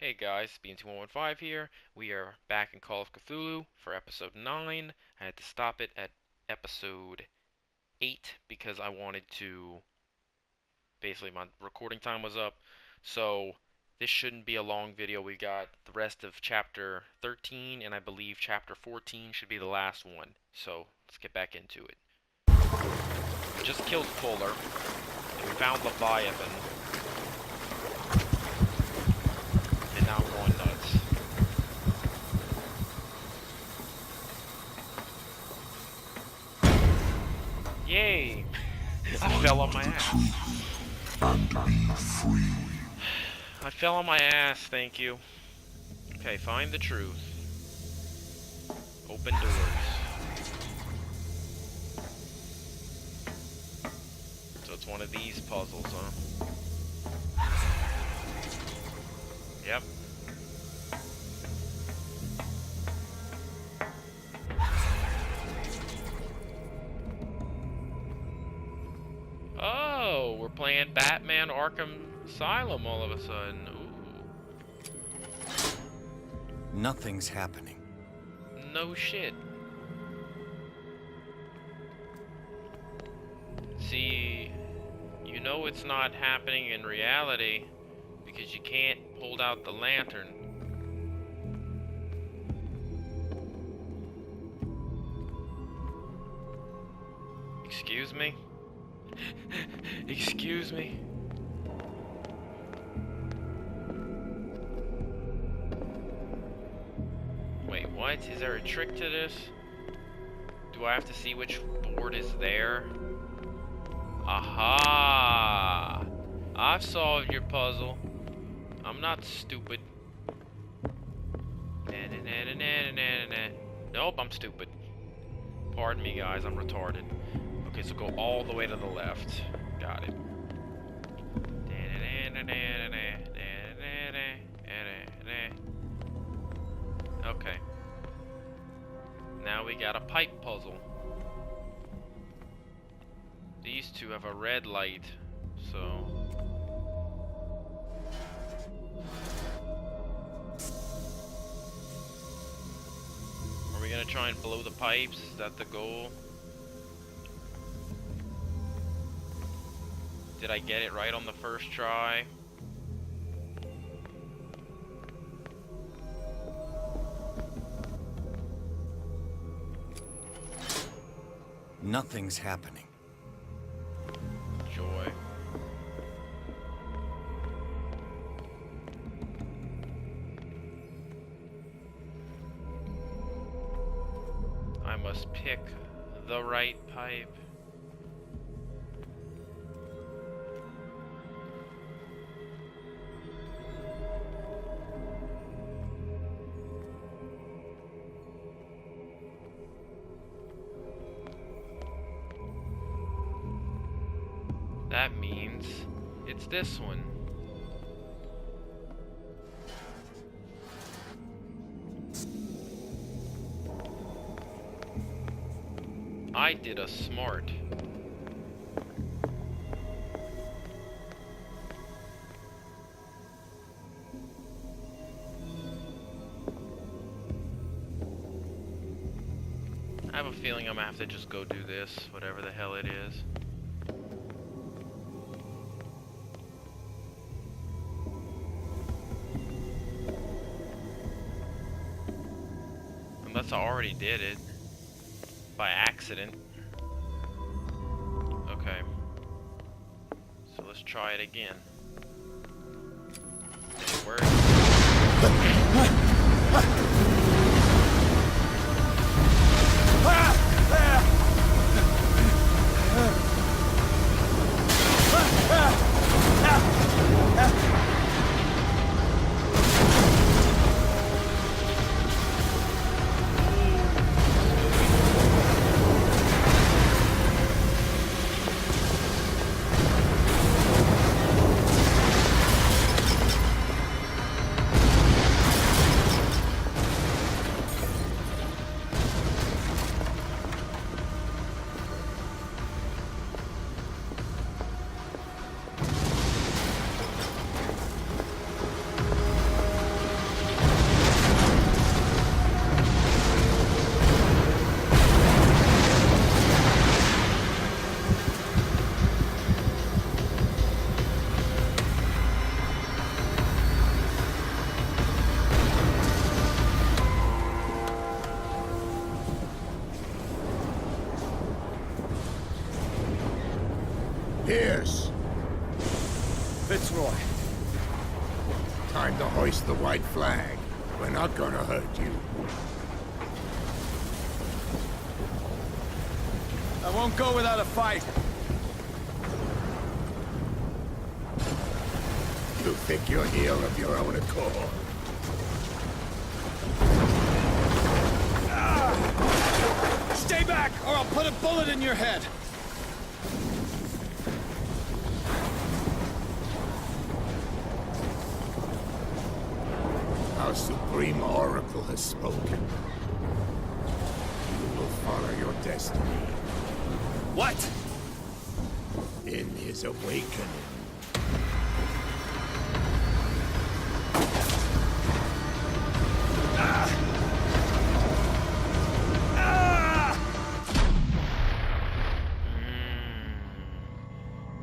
Hey guys, Bean2115 here. We are back in Call of Cthulhu for episode 9. I had to stop it at episode 8 because I wanted to... Basically, my recording time was up. So, this shouldn't be a long video. We got the rest of chapter 13, and I believe chapter 14 should be the last one. So, let's get back into it. We just killed Fuller, and we found Leviathan. And now I'm going nuts. Yay! I fell on my ass. And be free. I fell on my ass, thank you. Okay, find the truth. Open doors. So it's one of these puzzles, huh? Yep. Oh, we're playing Batman Arkham Asylum all of a sudden. Ooh. Nothing's happening. No shit. See, you know it's not happening in reality because you can't hold out the lantern. Excuse me? Excuse me? Wait, what? Is there a trick to this? Do I have to see which board is there? Aha! I've solved your puzzle. I'm not stupid. Nope, I'm stupid. Pardon me, guys, I'm retarded. Okay, so go all the way to the left. Got it. Okay. Now we got a pipe puzzle. These two have a red light, so... Are we gonna try and blow the pipes? Is that the goal? Did I get it right on the first try? Nothing's happening. Joy. I must pick the right pipe. That means it's this one. I did a smart. I have a feeling I'm gonna have to just go do this, whatever the hell it is. Unless I already did it by accident. Okay. So let's try it again. Did it work? Pierce, Fitzroy. time to hoist the white flag. We're not gonna hurt you. I won't go without a fight. You think you're here of your own accord? Stay back, or I'll put a bullet in your head. Our Supreme Oracle has spoken. You will follow your destiny. What? In his awakening.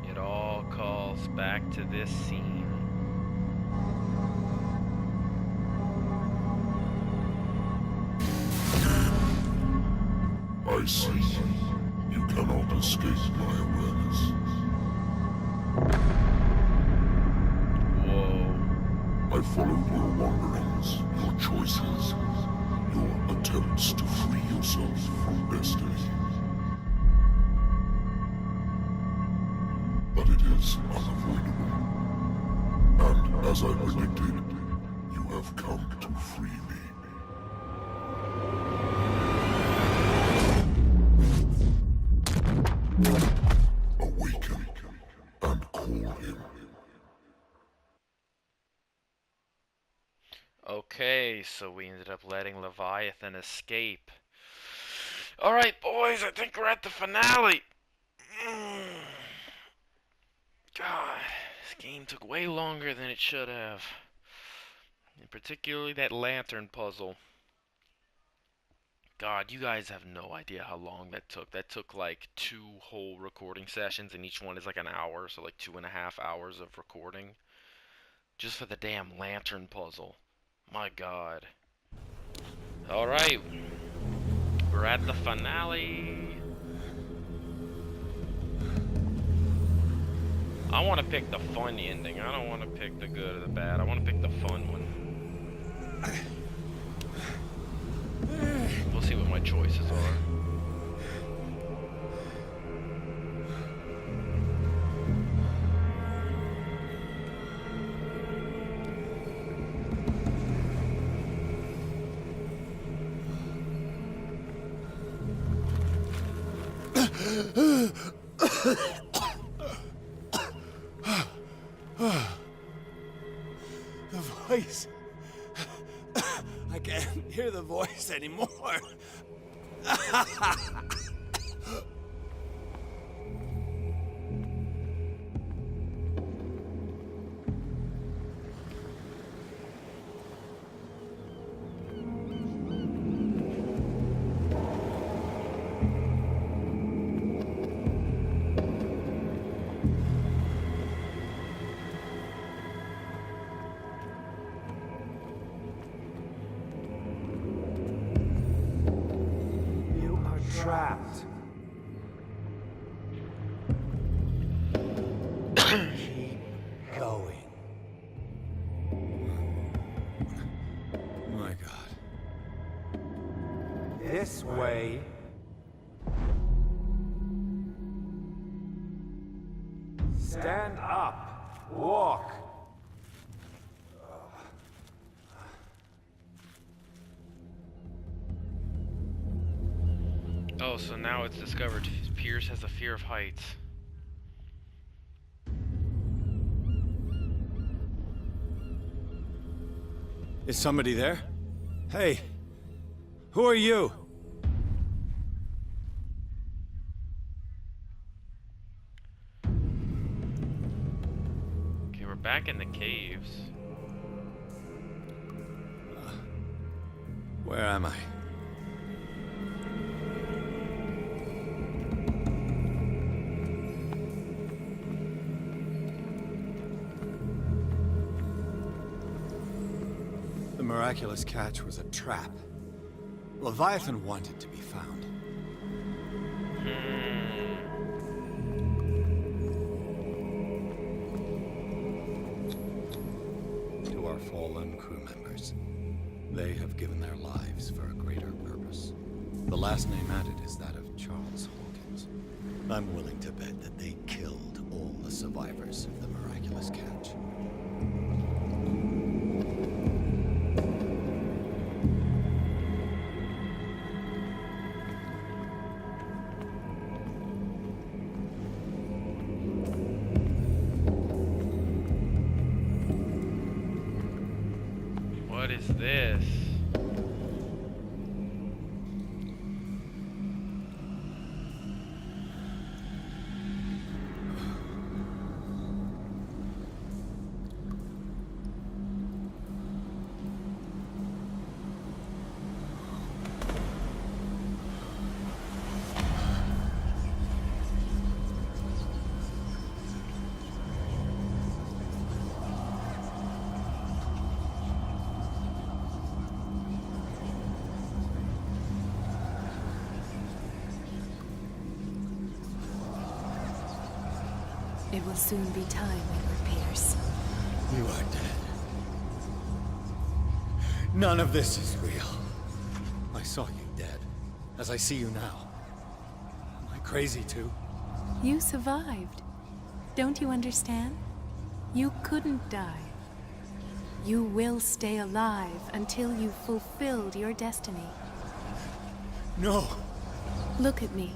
It all calls back to this scene. I see. You cannot escape my awareness. Whoa. I followed your wanderings, your choices, your attempts to free yourself from destiny. But it is unavoidable. And as I predicted, you have come to free me. Awaken and call him. Okay, so we ended up letting Leviathan escape. Alright, boys, I think we're at the finale. God, this game took way longer than it should have. And particularly that lantern puzzle. God, you guys have no idea how long that took. That took like 2 whole recording sessions, and each one is like an hour, so like 2.5 hours of recording. Just for the damn lantern puzzle. My God. Alright. We're at the finale. I want to pick the fun ending. I don't want to pick the good or the bad. I want to pick the fun one. We'll see what my choices are. The voice. I can't hear the voice anymore. You are trapped. Keep going. My God. This way. Stand up. Walk. Oh, so now it's discovered Pierce has a fear of heights. Is somebody there? Hey. Who are you? Okay, we're back in the caves. Where am I? The miraculous catch was a trap. Leviathan wanted to be found. fallen crew members. They have given their lives for a greater purpose. The last name added is that of Charles Hawkins. I'm willing to bet that they killed all the survivors of the miraculous catch. What is this? It will soon be time, Edward Pierce. You are dead. None of this is real. I saw you dead, as I see you now. Am I crazy too? You survived. Don't you understand? You couldn't die. You will stay alive until you've fulfilled your destiny. No! Look at me.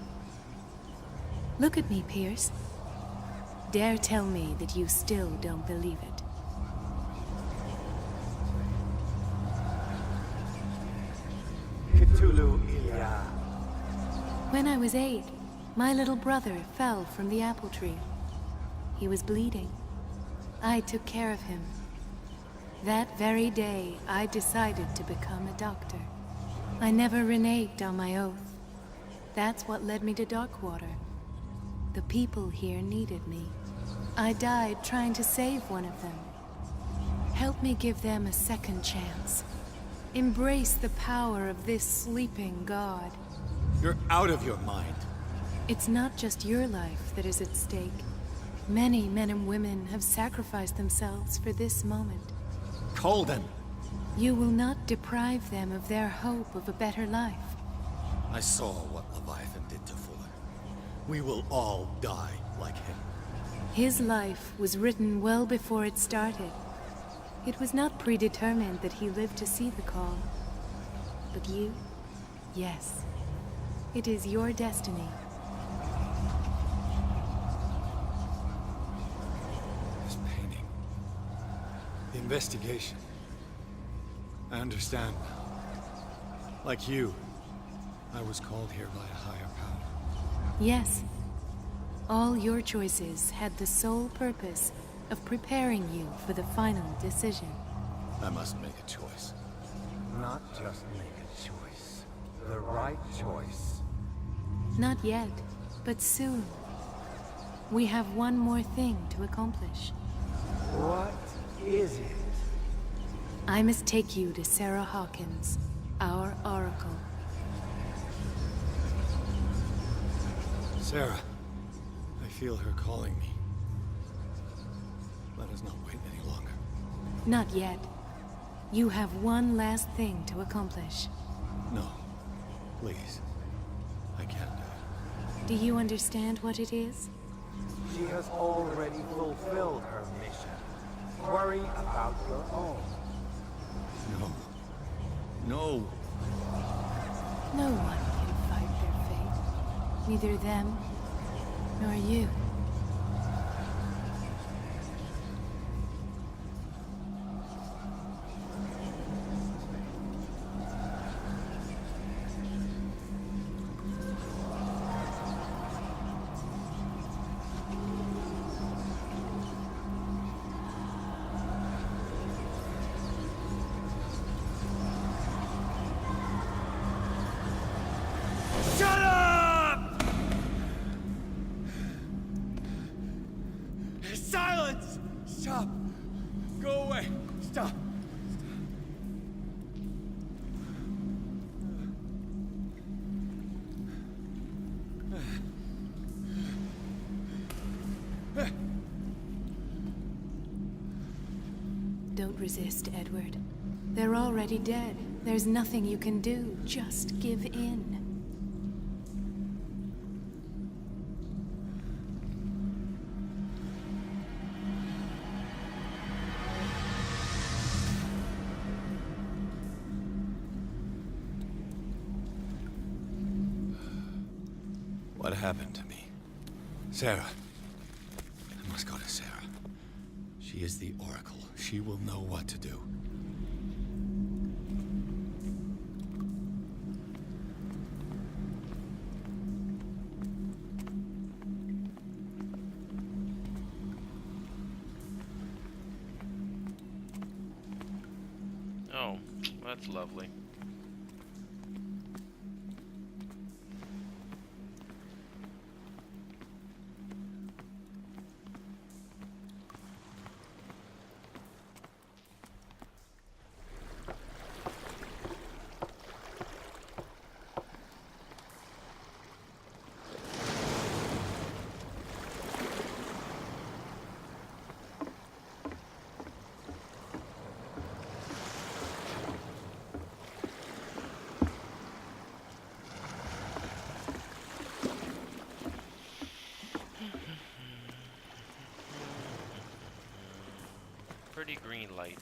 Look at me, Pierce. Dare tell me that you still don't believe it. Cthulhu Ilya. When I was 8, my little brother fell from the apple tree. He was bleeding. I took care of him. That very day, I decided to become a doctor. I never reneged on my oath. That's what led me to Darkwater. The people here needed me. I died trying to save one of them. Help me give them a second chance. Embrace the power of this sleeping god. You're out of your mind. It's not just your life that is at stake. Many men and women have sacrificed themselves for this moment. Colden! You will not deprive them of their hope of a better life. I saw what Leviathan did to Fuller. We will all die like him. His life was written well before it started. It was not predetermined that he lived to see the call. But you? Yes. It is your destiny. This painting. The investigation. I understand now. Like you, I was called here by a higher power. Yes. All your choices had the sole purpose of preparing you for the final decision. I must make a choice. Not just make a choice. The right choice. Not yet, but soon. We have one more thing to accomplish. What is it? I must take you to Sarah Hawkins, our oracle. Sarah, I feel her calling me. Let us not wait any longer. Not yet. You have one last thing to accomplish. No. Please. I can't do it. Do you understand what it is? She has already fulfilled her mission. Worry about your own. No. No. No one can fight their fate. Neither them, nor you. resist, Edward. They're already dead. There's nothing you can do. Just give in. What happened to me? Sarah. I must go to Sarah. She is the Oracle. She will know what to do. Oh, that's lovely. Pretty green light.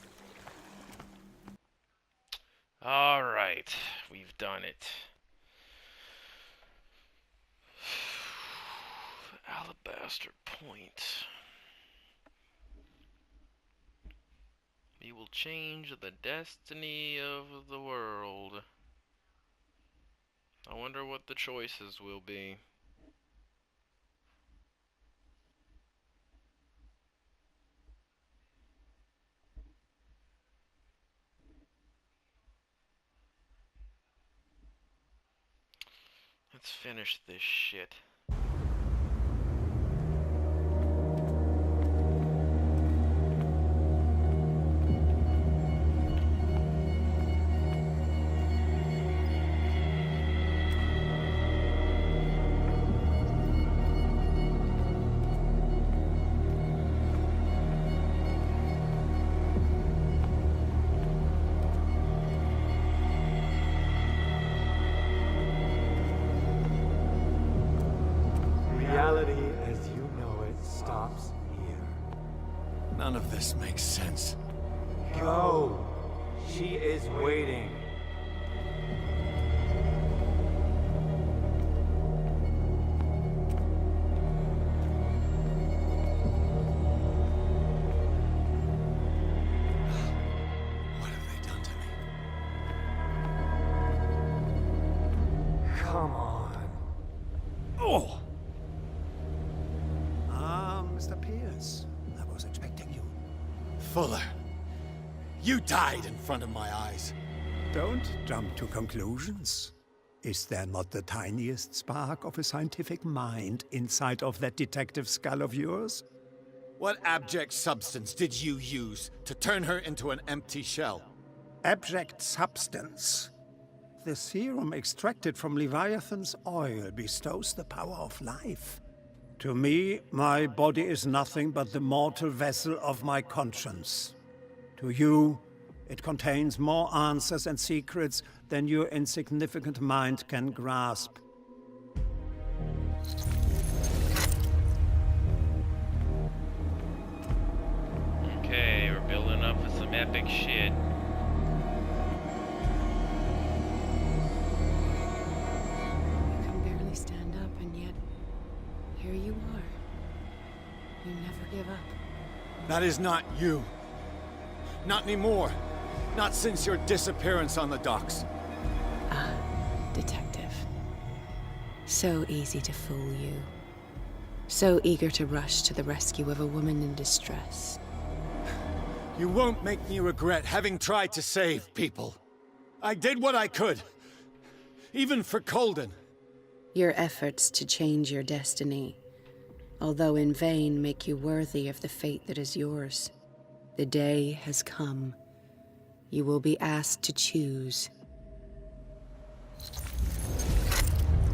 Alright, we've done it. Alabaster Point. We will change the destiny of the world. I wonder what the choices will be. Let's finish this shit. Reality as you know it stops here. None of this makes sense. Go! She is waiting. What have they done to me? Come on. Oh! Mr. Pierce, I was expecting you. Fuller. You died in front of my eyes. Don't jump to conclusions. Is there not the tiniest spark of a scientific mind inside of that detective skull of yours? What abject substance did you use to turn her into an empty shell? Abject substance. The serum extracted from Leviathan's oil bestows the power of life. To me, my body is nothing but the mortal vessel of my conscience. To you, it contains more answers and secrets than your insignificant mind can grasp. Okay, we're building up for some epic shit. You can barely stand up, and yet here you are. You never give up. That is not you. Not anymore. Not since your disappearance on the docks. Ah, detective. So easy to fool you. So eager to rush to the rescue of a woman in distress. You won't make me regret having tried to save people. I did what I could. Even for Colden. Your efforts to change your destiny, although in vain, make you worthy of the fate that is yours. The day has come. You will be asked to choose.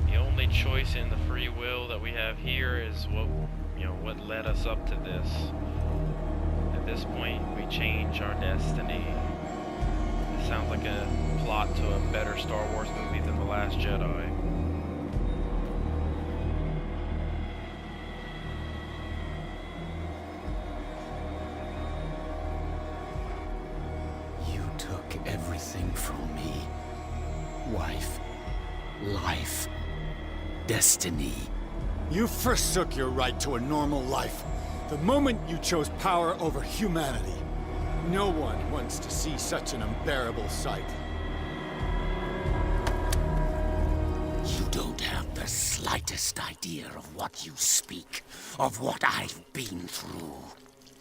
The only choice in the free will that we have here is what led us up to this. And At this point, we change our destiny. It sounds like a plot to a better Star Wars movie than The Last Jedi. You took everything from me. Wife, life, destiny. You forsook your right to a normal life the moment you chose power over humanity. No one wants to see such an unbearable sight. You don't have the slightest idea of what you speak, of what I've been through.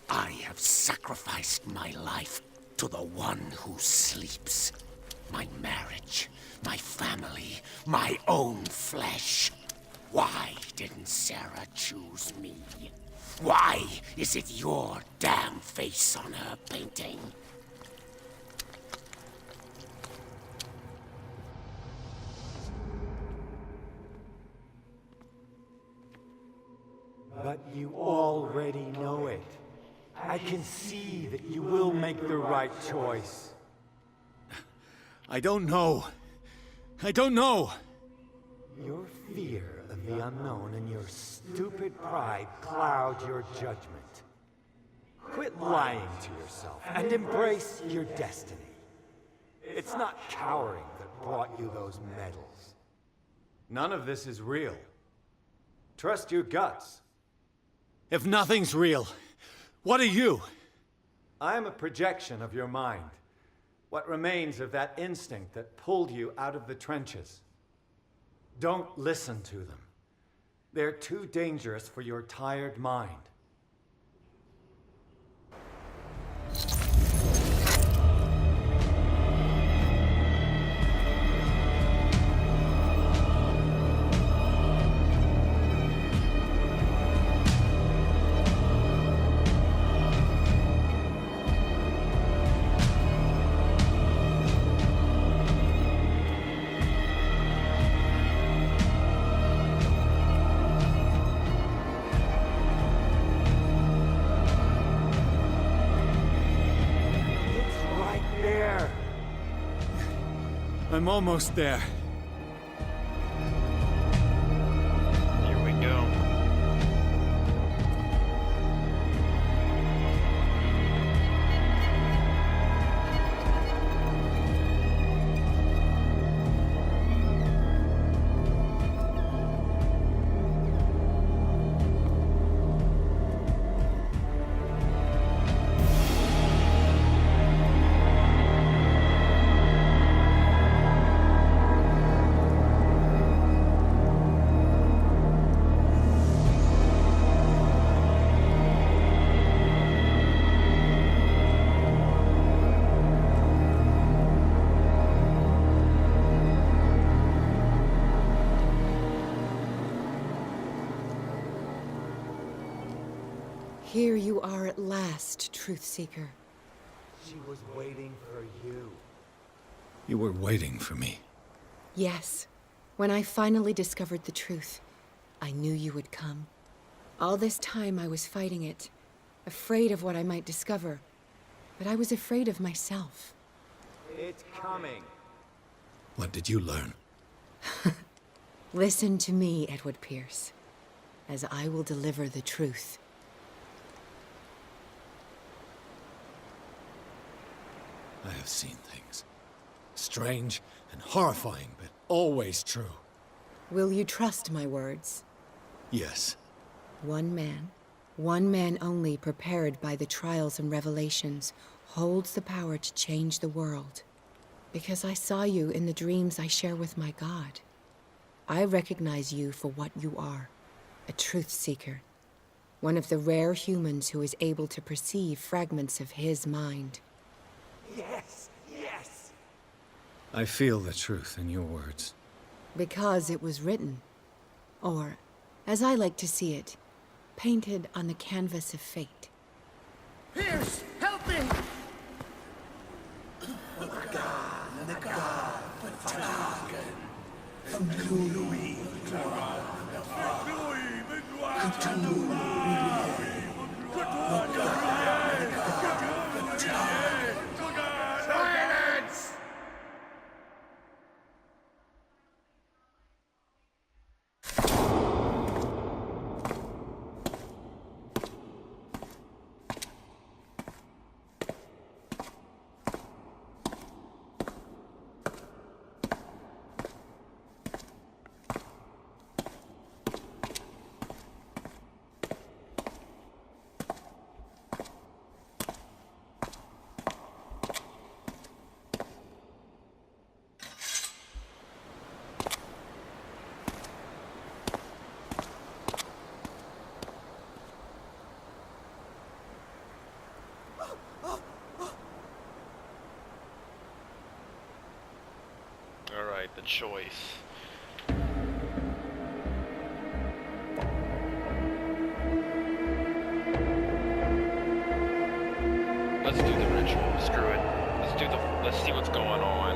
I have sacrificed my life to the one who sleeps. My marriage, my family, my own flesh. Why didn't Sarah choose me? Why is it your damn face on her painting? But you already know it. I can see that you will make the right choice. I don't know. I don't know. Your fear of the unknown and your stupid pride cloud your judgment. Quit lying to yourself and embrace your destiny. It's not cowering that brought you those medals. None of this is real. Trust your guts. If nothing's real, what are you? I am a projection of your mind. What remains of that instinct that pulled you out of the trenches. Don't listen to them. They're too dangerous for your tired mind. I'm almost there. Here we go. Here you are at last, Truth Seeker. She was waiting for you. You were waiting for me. Yes. When I finally discovered the truth, I knew you would come. All this time I was fighting it, afraid of what I might discover. But I was afraid of myself. It's coming. What did you learn? Listen to me, Edward Pierce, as I will deliver the truth. I have seen things. Strange and horrifying, but always true. Will you trust my words? Yes. One man only prepared by the trials and revelations, holds the power to change the world. Because I saw you in the dreams I share with my God. I recognize you for what you are, a truth seeker. One of the rare humans who is able to perceive fragments of his mind. Yes, yes! I feel the truth in your words. Because it was written. Or, as I like to see it, painted on the canvas of fate. Pierce, help me! Silence! Alright, the choice. Let's do the ritual. Screw it. Let's see what's going on.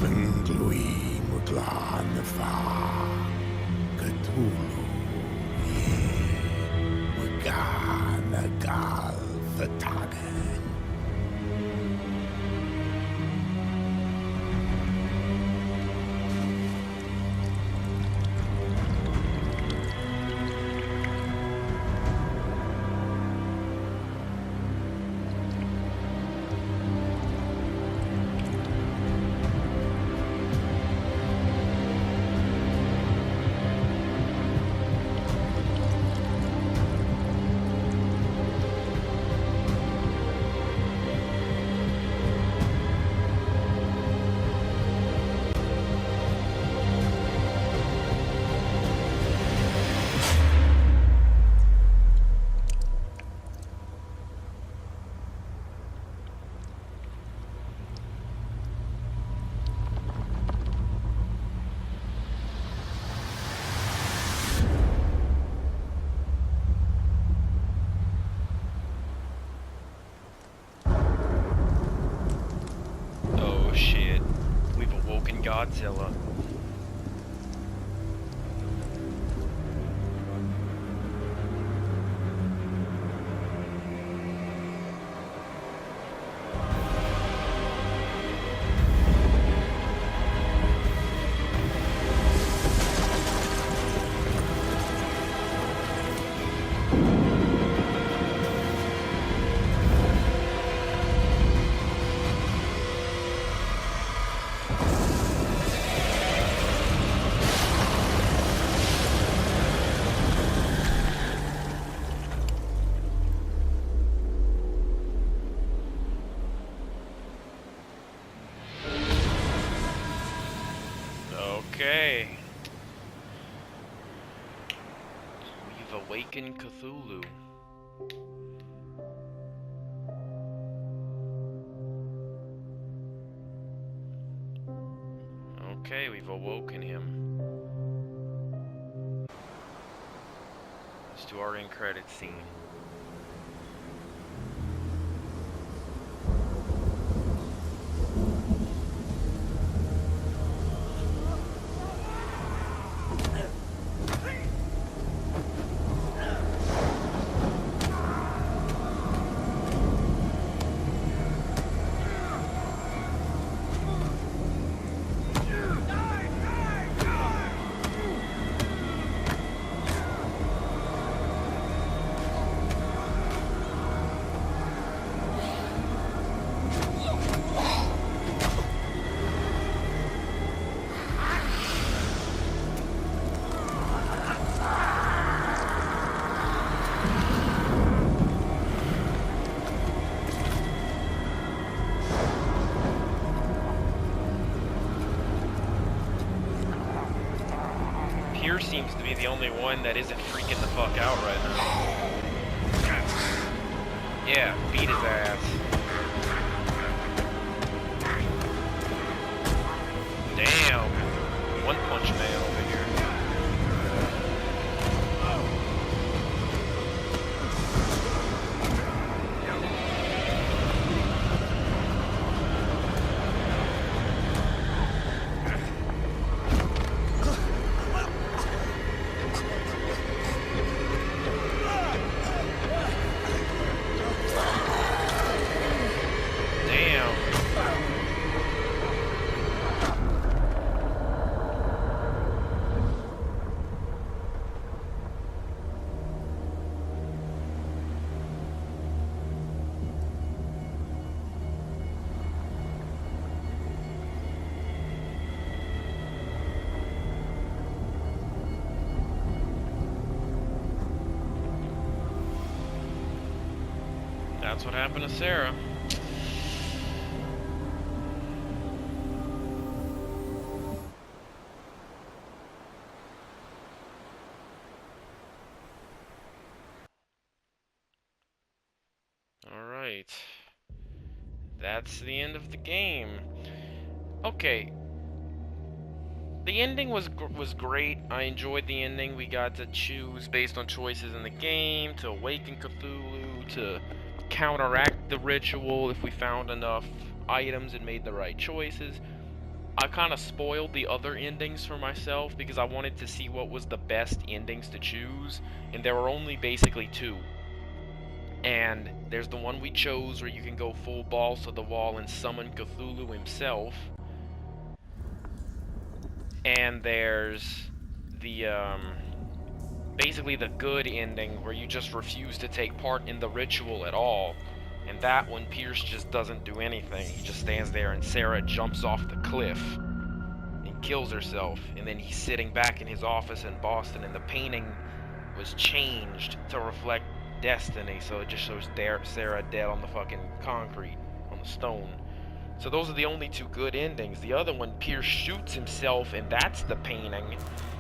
Venglui Muglan Fa Cthulhu Ye Wagana Gal Fatagan. Oh shit. We've awoken Godzilla. Okay. We've awakened Cthulhu. Okay, we've awoken him. Let's do our end credit scene. Pierce seems to be the only one that isn't freaking the fuck out right now. Yeah, beat his ass. Damn. One Punch Man over here. That's what happened to Sarah. Alright. That's the end of the game. Okay. The ending was great. I enjoyed the ending. We got to choose based on choices in the game, to awaken Cthulhu, to counteract the ritual if we found enough items and made the right choices. I kind of spoiled the other endings for myself because I wanted to see what was the best endings to choose, and there were only basically two. And there's the one we chose where you can go full balls to the wall and summon Cthulhu himself. And there's the basically the good ending where you just refuse to take part in the ritual at all. And that one, Pierce just doesn't do anything. He just stands there and Sarah jumps off the cliff and kills herself. And then he's sitting back in his office in Boston, and the painting was changed to reflect destiny, so it just shows Sarah dead on the fucking concrete, on the stone. So those are the only two good endings. The other one, Pierce shoots himself, and that's the painting.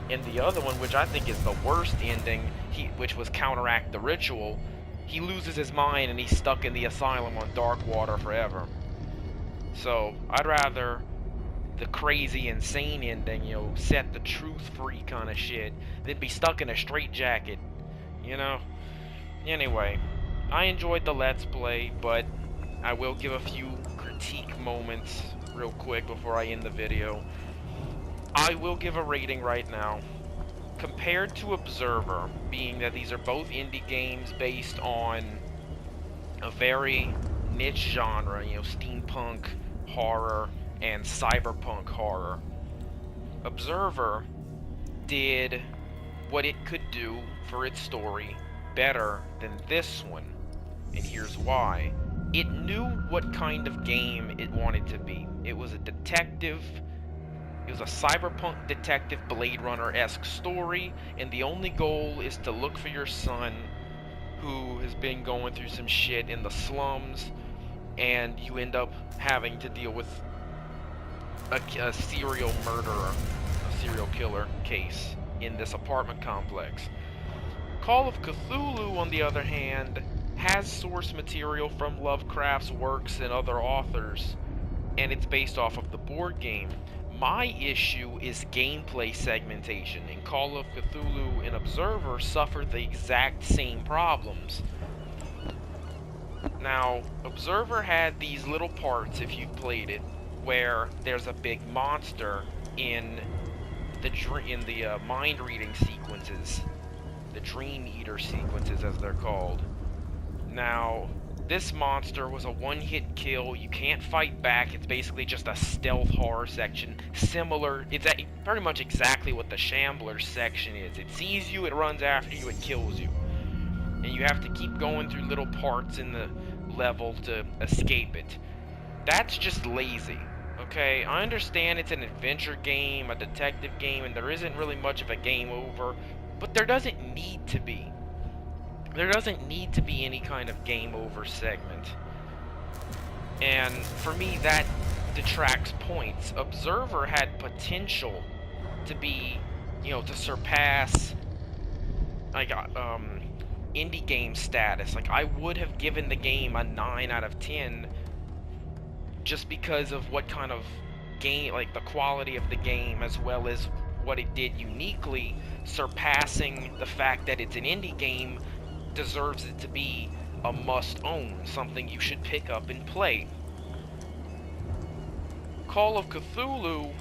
And the other one, which I think is the worst ending, which was counteract the ritual, he loses his mind and he's stuck in the asylum on dark water forever. So I'd rather the crazy, insane ending, you know, set the truth free kind of shit, than be stuck in a straitjacket, you know? Anyway, I enjoyed the Let's Play, but I will give a few critique moments real quick before I end the video. I will give a rating right now. Compared to Observer, being that these are both indie games based on a very niche genre, you know, steampunk horror and cyberpunk horror, Observer did what it could do for its story better than this one, and here's why. It knew what kind of game it wanted to be. It was a detective, it was a cyberpunk detective Blade Runner-esque story, and the only goal is to look for your son who has been going through some shit in the slums, and you end up having to deal with a serial murderer, a serial killer case in this apartment complex. Call of Cthulhu, on the other hand, has source material from Lovecraft's works and other authors, and it's based off of the board game. My issue is gameplay segmentation, and Call of Cthulhu and Observer suffer the exact same problems. Now, Observer had these little parts, if you've played it, where there's a big monster in the mind-reading sequences, the Dream Eater sequences as they're called. Now, this monster was a one-hit kill. You can't fight back. It's basically just a stealth horror section. Similar, it's pretty much exactly what the Shambler section is. It sees you, it runs after you, it kills you. And you have to keep going through little parts in the level to escape it. That's just lazy. Okay, I understand it's an adventure game, a detective game, and there isn't really much of a game over, but there doesn't need to be. There doesn't need to be any kind of game over segment. And for me, that detracts points. Observer had potential to be to surpass, like, indie game status. Like, I would have given the game a 9 out of 10 just because of what kind of game, like the quality of the game, as well as what it did uniquely. Surpassing the fact that it's an indie game deserves it to be a must-own, something you should pick up and play. Call of Cthulhu,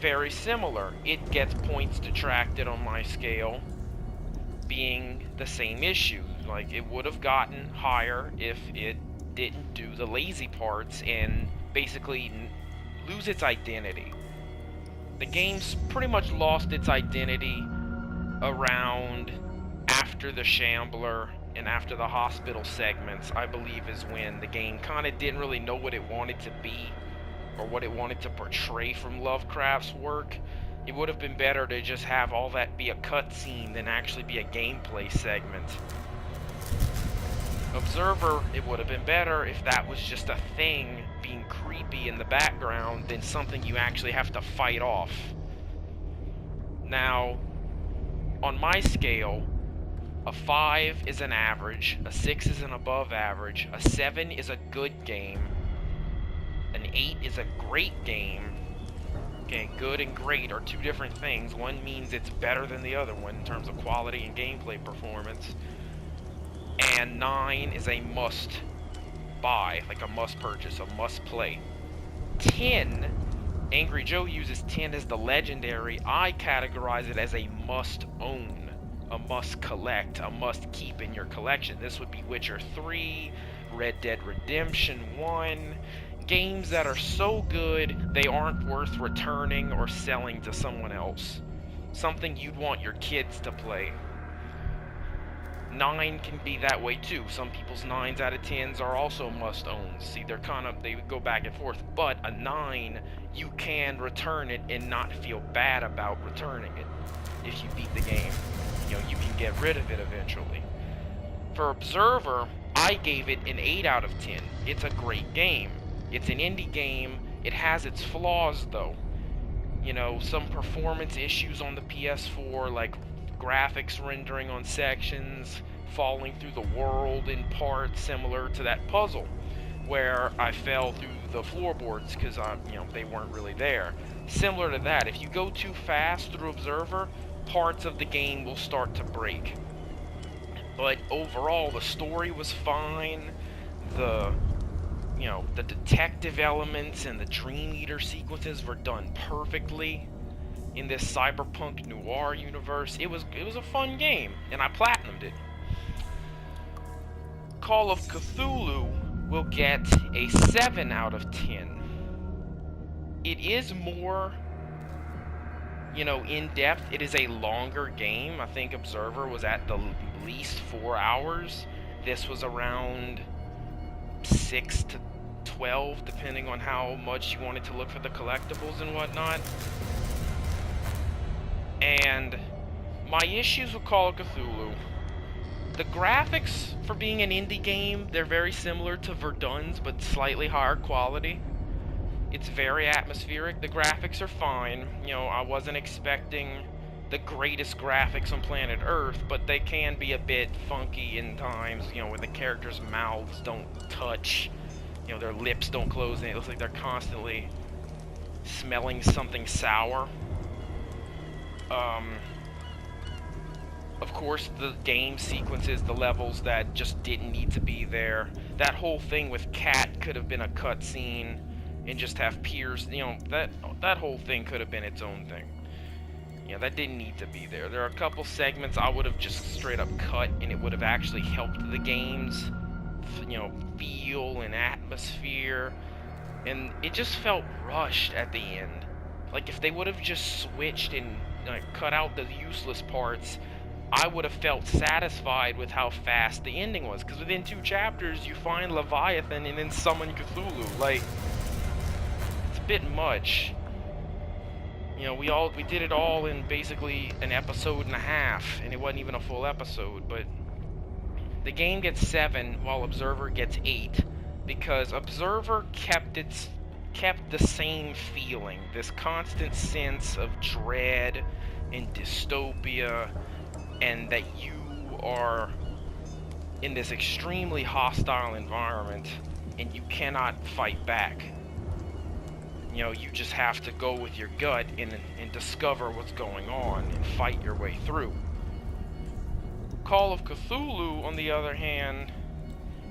very similar. It gets points detracted on my scale, being the same issue. Like, it would have gotten higher if it didn't do the lazy parts and basically lose its identity. The game's pretty much lost its identity around after the Shambler and after the hospital segments, I believe, is when the game kind of didn't really know what it wanted to be or what it wanted to portray from Lovecraft's work. It would have been better to just have all that be a cutscene than actually be a gameplay segment. Observer, it would have been better if that was just a thing being creepy in the background than something you actually have to fight off. Now, on my scale, a 5 is an average, a 6 is an above average, a 7 is a good game, an 8 is a great game. Okay, good and great are two different things. One means it's better than the other one in terms of quality and gameplay performance. And 9 is a must buy, like a must purchase, a must play. 10, Angry Joe uses 10 as the legendary. I categorize it as a must own, a must collect, a must keep in your collection. This would be Witcher 3, Red Dead Redemption 1, games that are so good they aren't worth returning or selling to someone else. Something you'd want your kids to play. 9 can be that way too. Some people's 9s out of 10s are also must-owns. See, they go back and forth. But a 9, you can return it and not feel bad about returning it. If you beat the game, you can get rid of it eventually. For Observer, I gave it an 8 out of 10. It's a great game. It's an indie game. It has its flaws though. Some performance issues on the PS4, like graphics rendering on sections, falling through the world in parts, similar to that puzzle where I fell through the floorboards because they weren't really there. Similar to that, if you go too fast through Observer, parts of the game will start to break. But overall, the story was fine. The detective elements and the Dream Eater sequences were done perfectly. In this cyberpunk noir universe, it was a fun game, and I platinumed it. Call of Cthulhu will get a 7 out of 10. It is more, in depth. It is a longer game. I think Observer was at the least 4 hours. This was around 6 to 12, depending on how much you wanted to look for the collectibles and whatnot. And my issues with Call of Cthulhu, the graphics for being an indie game, they're very similar to Verdun's, but slightly higher quality. It's very atmospheric. The graphics are fine. I wasn't expecting the greatest graphics on planet Earth, but they can be a bit funky in times, when the characters' mouths don't touch, their lips don't close, and it looks like they're constantly smelling something sour. Of course, the game sequences, the levels that just didn't need to be there. That whole thing with Cat could have been a cutscene and just have Piers, that whole thing could have been its own thing. That didn't need to be there. There are a couple segments I would have just straight up cut, and it would have actually helped the game's, feel and atmosphere. And it just felt rushed at the end. Like, if they would have just switched and cut out the useless parts, I would have felt satisfied with how fast the ending was. Because within 2 chapters, you find Leviathan and then summon Cthulhu. Like, it's a bit much. We did it all in basically an episode and a half, and it wasn't even a full episode. But the game gets 7, while Observer gets 8, because Observer kept its kept the same feeling, this constant sense of dread and dystopia, and that you are in this extremely hostile environment and you cannot fight back. You know, you just have to go with your gut and discover what's going on and fight your way through. Call of Cthulhu, on the other hand,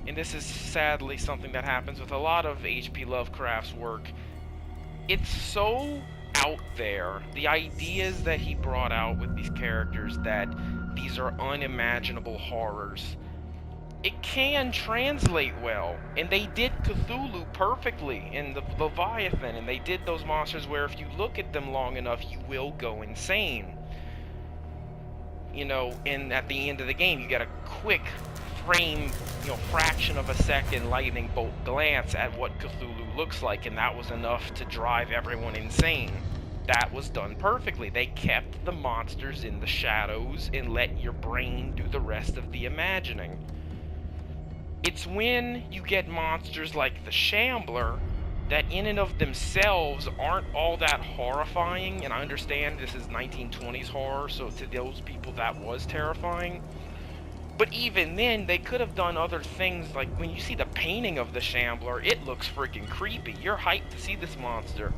and this is sadly something that happens with a lot of H.P. Lovecraft's work, it's so out there. The ideas that he brought out with these characters, that these are unimaginable horrors, it can translate well, and they did Cthulhu perfectly in the Leviathan, and they did those monsters where if you look at them long enough, you will go insane. You know, and at the end of the game, you get a quick frame, you know, fraction of a second lightning bolt glance at what Cthulhu looks like, and that was enough to drive everyone insane. That was done perfectly. They kept the monsters in the shadows and let your brain do the rest of the imagining. It's when you get monsters like the Shambler that in and of themselves aren't all that horrifying, and I understand this is 1920s horror, so to those people that was terrifying. But even then, they could have done other things, like when you see the painting of the Shambler, it looks freaking creepy. You're hyped to see this monster.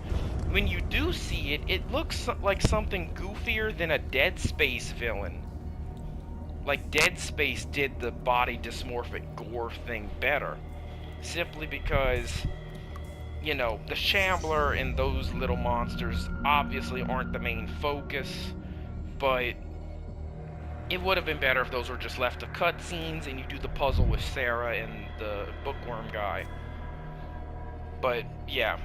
When you do see it, it looks like something goofier than a Dead Space villain. Like Dead Space did the body dysmorphic gore thing better. Simply because, you know, the Shambler and those little monsters obviously aren't the main focus, but it would have been better if those were just left to cutscenes and you do the puzzle with Sarah and the bookworm guy. But yeah,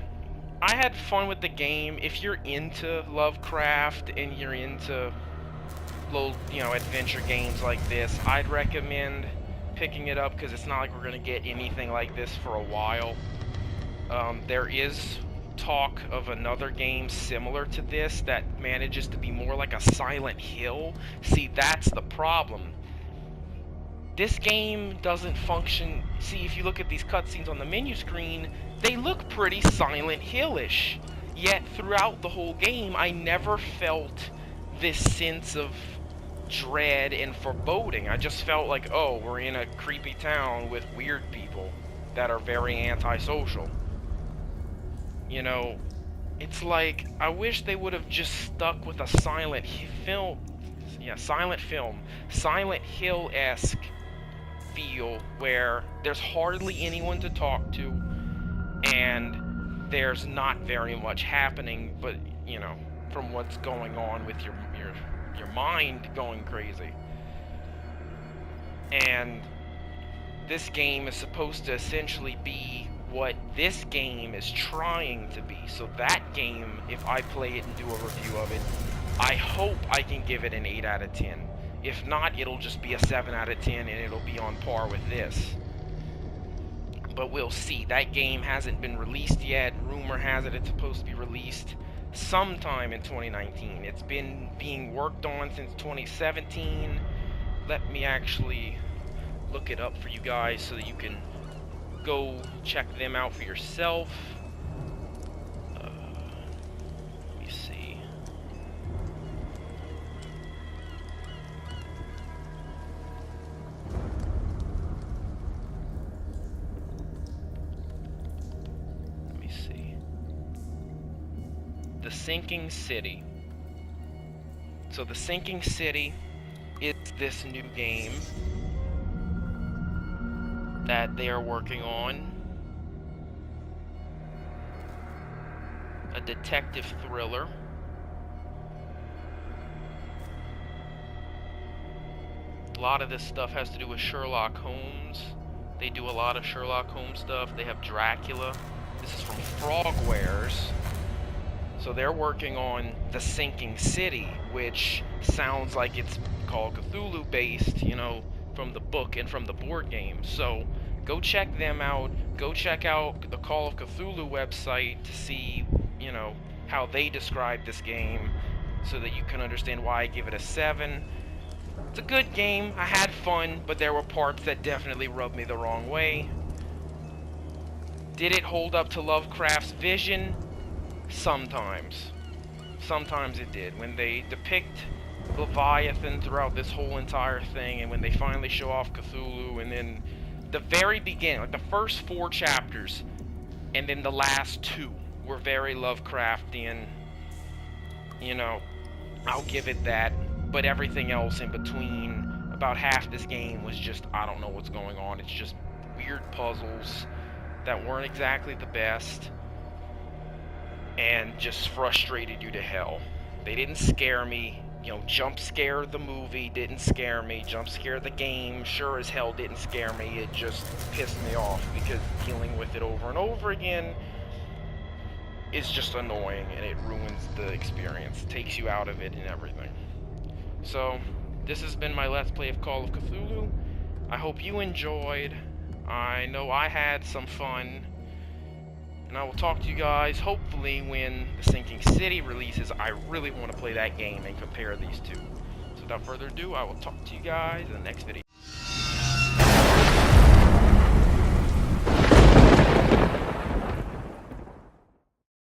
I had fun with the game. If you're into Lovecraft and you're into little, you know, adventure games like this, I'd recommend picking it up, because it's not like we're going to get anything like this for a while. There is talk of another game similar to this that manages to be more like a Silent Hill. See, that's the problem. This game doesn't function. See, if you look at these cutscenes on the menu screen, they look pretty Silent Hill-ish. Yet throughout the whole game, I never felt this sense of dread and foreboding. I just felt like, oh, we're in a creepy town with weird people that are very antisocial. You know, it's like, I wish they would have just stuck with a Silent Hill, Silent Hill-esque feel, where there's hardly anyone to talk to, and there's not very much happening, but, you know, from what's going on with your mind going crazy. And this game is supposed to essentially be what this game is trying to be. So that game, if I play it and do a review of it, I hope I can give it an 8 out of 10. If not, it'll just be a 7 out of 10 and it'll be on par with this. But we'll see. That game hasn't been released yet. Rumor has it it's supposed to be released sometime in 2019. It's been being worked on since 2017. Let me actually look it up for you guys so that you can go check them out for yourself. Let me see. The Sinking City. So The Sinking City is this new game that they are working on. A detective thriller. A lot of this stuff has to do with Sherlock Holmes. They do a lot of Sherlock Holmes stuff. They have Dracula. This is from Frogwares. So they're working on The Sinking City, which sounds like it's called Cthulhu based, you know, from the book and from the board game. So go check them out. Go check out the Call of Cthulhu website to see, you know, how they describe this game, so that you can understand why I give it a 7. It's a good game. I had fun, but there were parts that definitely rubbed me the wrong way. Did it hold up to Lovecraft's vision? Sometimes. Sometimes it did. When they depict Leviathan throughout this whole entire thing, and when they finally show off Cthulhu, and then the very beginning, like the first 4 chapters, and then the last 2 were very Lovecraftian. You know, I'll give it that. But everything else in between, about half this game was just, I don't know what's going on. It's just weird puzzles that weren't exactly the best, and just frustrated you to hell. They didn't scare me. You know, jump scare the movie didn't scare me. Jump scare the game sure as hell didn't scare me. It just pissed me off because dealing with it over and over again is just annoying, and it ruins the experience. It takes you out of it and everything. So, this has been my Let's Play of Call of Cthulhu. I hope you enjoyed. I know I had some fun. And I will talk to you guys, hopefully, when The Sinking City releases. I really want to play that game and compare these two. So without further ado, I will talk to you guys in the next video.